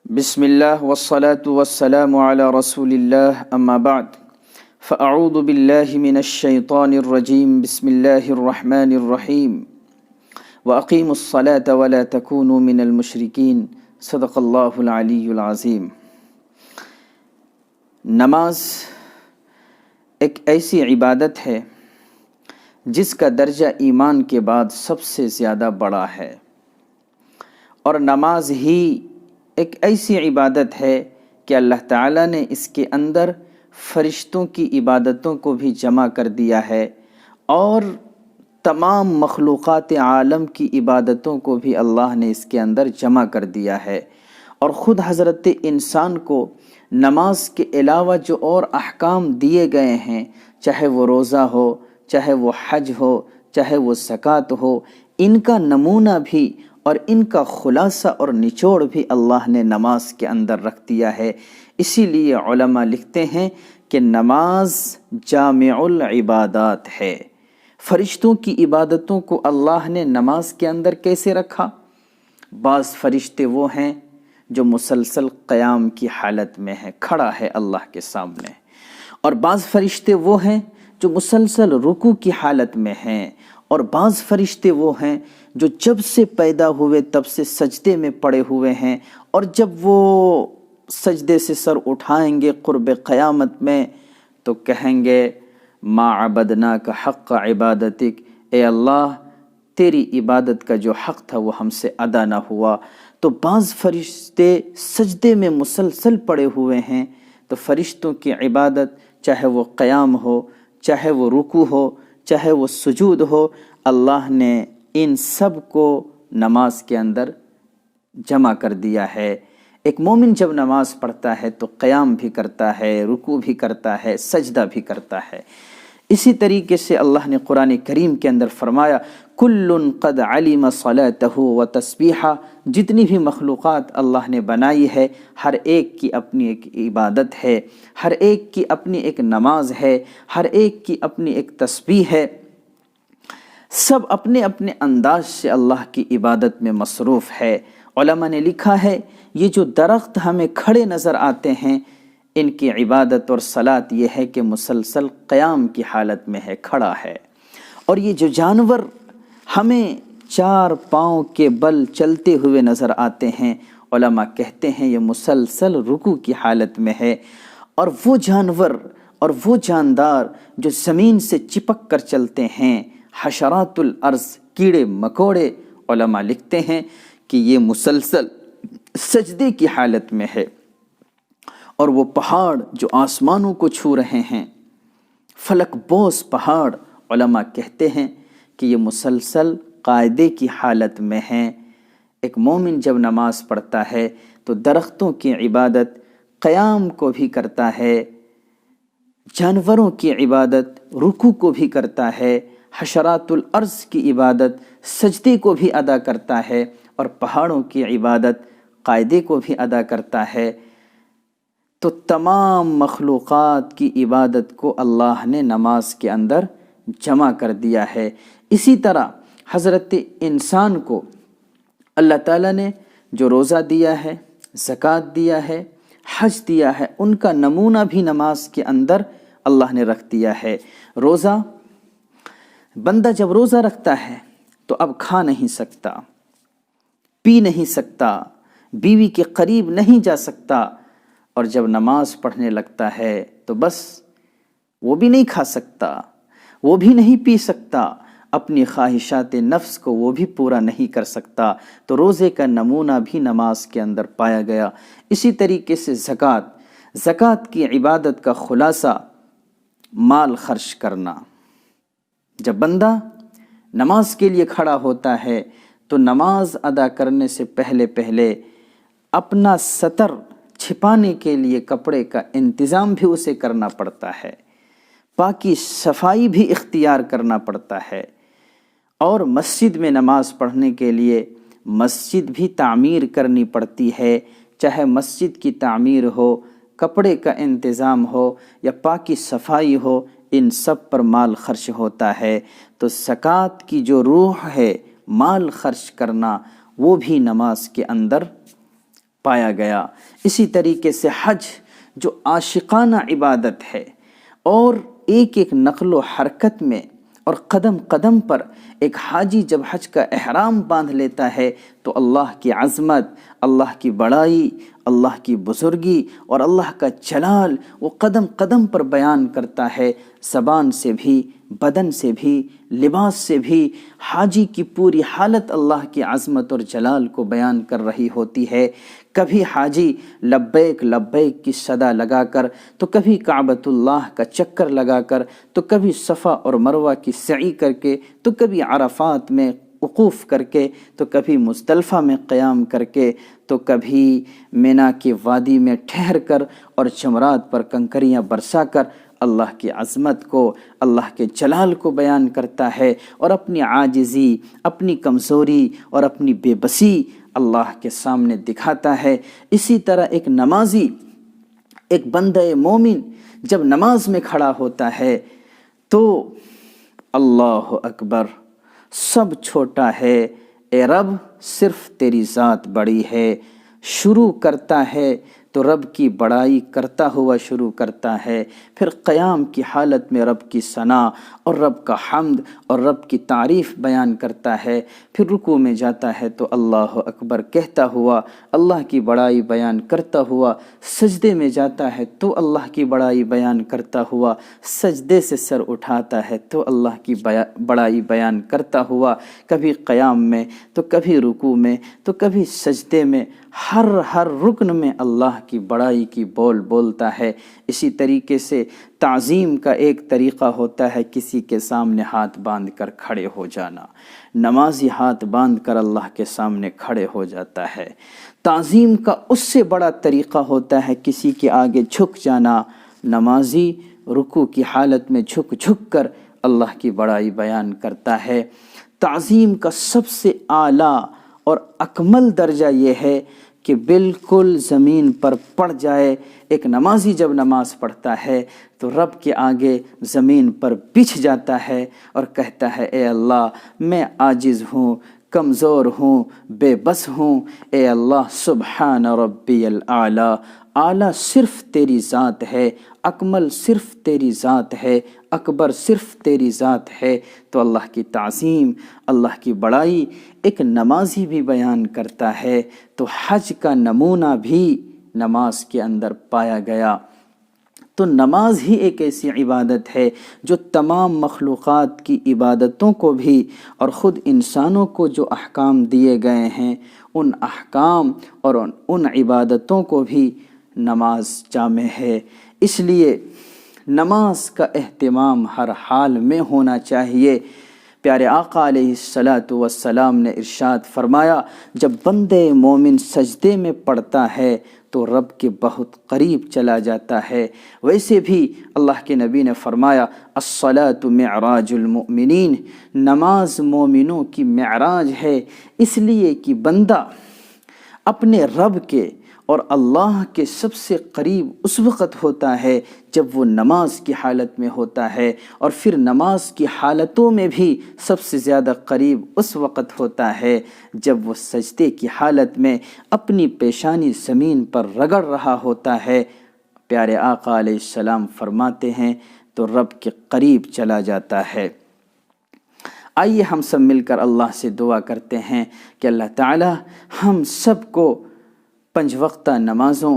بسم اللہ والصلاة والسلام علی رسول اللہ اما بعد فاعوذ باللہ من الشیطان الرجیم بسم اللہ الرحمن الرحیم واقیموا الصلاة ولا تکونوا من المشرکین صدق اللہ العلی العظیم۔ نماز ایک ایسی عبادت ہے جس کا درجہ ایمان کے بعد سب سے زیادہ بڑا ہے، اور نماز ہی ایک ایسی عبادت ہے کہ اللہ تعالیٰ نے اس کے اندر فرشتوں کی عبادتوں کو بھی جمع کر دیا ہے، اور تمام مخلوقات عالم کی عبادتوں کو بھی اللہ نے اس کے اندر جمع کر دیا ہے۔ اور خود حضرت انسان کو نماز کے علاوہ جو اور احکام دیے گئے ہیں، چاہے وہ روزہ ہو، چاہے وہ حج ہو، چاہے وہ زکوٰۃ ہو، ان کا نمونہ بھی اور ان کا خلاصہ اور نچوڑ بھی اللہ نے نماز کے اندر رکھ دیا ہے۔ اسی لیے علماء لکھتے ہیں کہ نماز جامع العبادات ہے۔ فرشتوں کی عبادتوں کو اللہ نے نماز کے اندر کیسے رکھا؟ بعض فرشتے وہ ہیں جو مسلسل قیام کی حالت میں ہیں، کھڑا ہے اللہ کے سامنے، اور بعض فرشتے وہ ہیں جو مسلسل رکوع کی حالت میں ہیں، اور بعض فرشتے وہ ہیں جو جب سے پیدا ہوئے تب سے سجدے میں پڑے ہوئے ہیں، اور جب وہ سجدے سے سر اٹھائیں گے قرب قیامت میں تو کہیں گے ما عبدناک حق عبادتک، اے اللہ تیری عبادت کا جو حق تھا وہ ہم سے ادا نہ ہوا۔ تو بعض فرشتے سجدے میں مسلسل پڑے ہوئے ہیں، تو فرشتوں کی عبادت چاہے وہ قیام ہو، چاہے وہ رکوع ہو، چاہے وہ سجود ہو، اللہ نے ان سب کو نماز کے اندر جمع کر دیا ہے۔ ایک مومن جب نماز پڑھتا ہے تو قیام بھی کرتا ہے، رکوع بھی کرتا ہے، سجدہ بھی کرتا ہے۔ اسی طریقے سے اللہ نے قرآن کریم کے اندر فرمایا کل قد علم صلاته وتسبیحہ، جتنی بھی مخلوقات اللہ نے بنائی ہے ہر ایک کی اپنی ایک عبادت ہے، ہر ایک کی اپنی ایک نماز ہے، ہر ایک کی اپنی ایک تسبیح ہے، سب اپنے اپنے انداز سے اللہ کی عبادت میں مصروف ہے۔ علماء نے لکھا ہے یہ جو درخت ہمیں کھڑے نظر آتے ہیں ان کی عبادت اور صلاۃ یہ ہے کہ مسلسل قیام کی حالت میں ہے، کھڑا ہے، اور یہ جو جانور ہمیں چار پاؤں کے بل چلتے ہوئے نظر آتے ہیں، علماء کہتے ہیں یہ مسلسل رکوع کی حالت میں ہے۔ اور وہ جانور اور وہ جاندار جو زمین سے چپک کر چلتے ہیں، حشرات الارض، کیڑے مکوڑے، علماء لکھتے ہیں کہ یہ مسلسل سجدے کی حالت میں ہے۔ اور وہ پہاڑ جو آسمانوں کو چھو رہے ہیں، فلک بوس پہاڑ، علماء کہتے ہیں کہ یہ مسلسل قاعدے کی حالت میں ہیں۔ ایک مومن جب نماز پڑھتا ہے تو درختوں کی عبادت قیام کو بھی کرتا ہے، جانوروں کی عبادت رکوع کو بھی کرتا ہے، حشرات الارض کی عبادت سجدے کو بھی ادا کرتا ہے، اور پہاڑوں کی عبادت قاعدے کو بھی ادا کرتا ہے۔ تو تمام مخلوقات کی عبادت کو اللہ نے نماز کے اندر جمع کر دیا ہے۔ اسی طرح حضرت انسان کو اللہ تعالیٰ نے جو روزہ دیا ہے، زکوٰۃ دیا ہے، حج دیا ہے، ان کا نمونہ بھی نماز کے اندر اللہ نے رکھ دیا ہے۔ روزہ، بندہ جب روزہ رکھتا ہے تو اب کھا نہیں سکتا، پی نہیں سکتا، بیوی کے قریب نہیں جا سکتا، اور جب نماز پڑھنے لگتا ہے تو بس وہ بھی نہیں کھا سکتا، وہ بھی نہیں پی سکتا، اپنی خواہشات نفس کو وہ بھی پورا نہیں کر سکتا۔ تو روزے کا نمونہ بھی نماز کے اندر پایا گیا۔ اسی طریقے سے زکوٰۃ کی عبادت کا خلاصہ مال خرچ کرنا۔ جب بندہ نماز کے لیے کھڑا ہوتا ہے تو نماز ادا کرنے سے پہلے اپنا ستر چھپانے کے لیے کپڑے کا انتظام بھی اسے کرنا پڑتا ہے، پاکی صفائی بھی اختیار کرنا پڑتا ہے، اور مسجد میں نماز پڑھنے کے لیے مسجد بھی تعمیر کرنی پڑتی ہے، چاہے مسجد کی تعمیر ہو، کپڑے کا انتظام ہو یا پاکی صفائی ہو، ان سب پر مال خرچ ہوتا ہے۔ تو زکوٰۃ کی جو روح ہے مال خرچ کرنا، وہ بھی نماز کے اندر پایا گیا۔ اسی طریقے سے حج جو عاشقانہ عبادت ہے اور ایک ایک نقل و حرکت میں اور قدم قدم پر ایک حاجی جب حج کا احرام باندھ لیتا ہے تو اللہ کی عظمت، اللہ کی بڑائی، اللہ کی بزرگی اور اللہ کا جلال وہ قدم قدم پر بیان کرتا ہے، زبان سے بھی، بدن سے بھی، لباس سے بھی۔ حاجی کی پوری حالت اللہ کی عظمت اور جلال کو بیان کر رہی ہوتی ہے۔ کبھی حاجی لبیک لبیک کی صدا لگا کر، تو کبھی کعبۃ اللہ کا چکر لگا کر، تو کبھی صفا اور مروہ کی سعی کر کے، تو کبھی عرفات میں وقوف کر کے، تو کبھی مزدلفہ میں قیام کر کے، تو کبھی مینا کی وادی میں ٹھہر کر اور جمرات پر کنکریاں برسا کر اللہ کی عظمت کو، اللہ کے جلال کو بیان کرتا ہے اور اپنی عاجزی، اپنی کمزوری اور اپنی بے بسی اللہ کے سامنے دکھاتا ہے۔ اسی طرح ایک نمازی، ایک بندہ مومن جب نماز میں کھڑا ہوتا ہے تو اللہ اکبر، سب چھوٹا ہے، اے رب صرف تیری ذات بڑی ہے، شروع کرتا ہے تو رب کی بڑائی کرتا ہوا شروع کرتا ہے، پھر قیام کی حالت میں رب کی ثنا اور رب کا حمد اور رب کی تعریف بیان کرتا ہے، پھر رکوع میں جاتا ہے تو اللہ اکبر کہتا ہوا اللہ کی بڑائی بیان کرتا ہوا، سجدے میں جاتا ہے تو اللہ کی بڑائی بیان کرتا ہوا، سجدے سے سر اٹھاتا ہے تو اللہ کی بڑائی بیان کرتا ہوا، کبھی قیام میں تو کبھی رکوع میں تو کبھی سجدے میں، ہر رکن میں اللہ کی بڑائی کی بول بولتا ہے۔ اسی طریقے سے تعظیم کا ایک طریقہ ہوتا ہے کسی کے سامنے ہاتھ باندھ کر کھڑے ہو جانا۔ نمازی ہاتھ باندھ کر اللہ کے سامنے کھڑے ہو جاتا ہے۔ تعظیم کا اس سے بڑا طریقہ ہوتا ہے کسی کے آگے جھک جانا۔ نمازی رکوع کی حالت میں جھک جھک کر اللہ کی بڑائی بیان کرتا ہے۔ تعظیم کا سب سے اعلیٰ اور اکمل درجہ یہ ہے کہ بالکل زمین پر پڑ جائے۔ ایک نمازی جب نماز پڑھتا ہے تو رب کے آگے زمین پر بچھ جاتا ہے اور کہتا ہے اے اللہ میں عاجز ہوں، کمزور ہوں، بے بس ہوں، اے اللہ سبحان ربی الاعلیٰ، اعلیٰ صرف تیری ذات ہے، اکمل صرف تیری ذات ہے، اکبر صرف تیری ذات ہے۔ تو اللہ کی تعظیم، اللہ کی بڑائی ایک نمازی بھی بیان کرتا ہے۔ تو حج کا نمونہ بھی نماز کے اندر پایا گیا۔ تو نماز ہی ایک ایسی عبادت ہے جو تمام مخلوقات کی عبادتوں کو بھی اور خود انسانوں کو جو احکام دیے گئے ہیں ان احکام اور ان عبادتوں کو بھی نماز جامع ہے۔ اس لیے نماز کا اہتمام ہر حال میں ہونا چاہیے۔ پیارے آقا علیہ السلام نے ارشاد فرمایا جب بندے مومن سجدے میں پڑتا ہے تو رب کے بہت قریب چلا جاتا ہے۔ ویسے بھی اللہ کے نبی نے فرمایا الصلاۃ معراج المؤمنین، نماز مومنوں کی معراج ہے، اس لیے کہ بندہ اپنے رب کے اور اللہ کے سب سے قریب اس وقت ہوتا ہے جب وہ نماز کی حالت میں ہوتا ہے، اور پھر نماز کی حالتوں میں بھی سب سے زیادہ قریب اس وقت ہوتا ہے جب وہ سجدے کی حالت میں اپنی پیشانی زمین پر رگڑ رہا ہوتا ہے۔ پیارے آقا علیہ السلام فرماتے ہیں تو رب کے قریب چلا جاتا ہے۔ آئیے ہم سب مل کر اللہ سے دعا کرتے ہیں کہ اللہ تعالی ہم سب کو 5 وقتہ نمازوں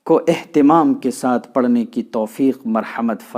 کو اہتمام کے ساتھ پڑھنے کی توفیق مرحمت فرمائے۔